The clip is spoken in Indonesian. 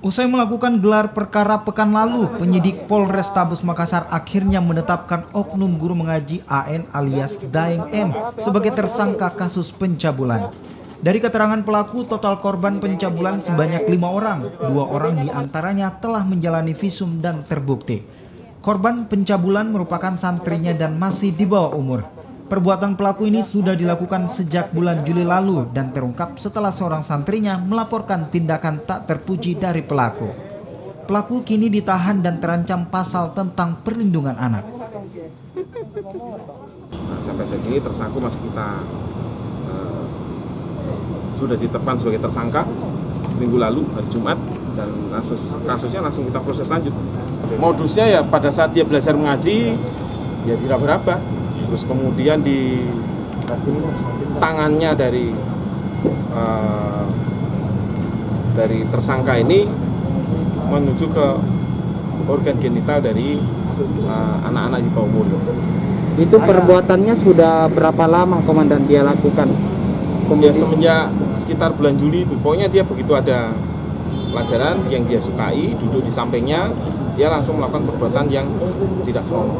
Usai melakukan gelar perkara pekan lalu, penyidik Polrestabes Makassar akhirnya menetapkan oknum guru mengaji AN alias Daeng M sebagai tersangka kasus pencabulan. Dari keterangan pelaku, total korban pencabulan sebanyak 5 orang. 2 orang diantaranya telah menjalani visum dan terbukti. Korban pencabulan merupakan santrinya dan masih di bawah umur. Perbuatan pelaku ini sudah dilakukan sejak bulan Juli lalu dan terungkap setelah seorang santrinya melaporkan tindakan tak terpuji dari pelaku. Pelaku kini ditahan dan terancam pasal tentang perlindungan anak. Sampai saat ini tersangka masih kita sudah ditetapkan sebagai tersangka minggu lalu hari Jumat, dan kasusnya langsung kita proses lanjut. Modusnya ya pada saat dia belajar mengaji ya diraba-raba. Terus kemudian di tangannya dari tersangka ini menuju ke organ genital dari anak-anak di bawah umur. Itu perbuatannya sudah berapa lama komandan dia lakukan? Ya semenjak sekitar bulan Juli itu. Pokoknya dia begitu ada pelajaran yang dia sukai, duduk di sampingnya, dia langsung melakukan perbuatan yang tidak senonoh.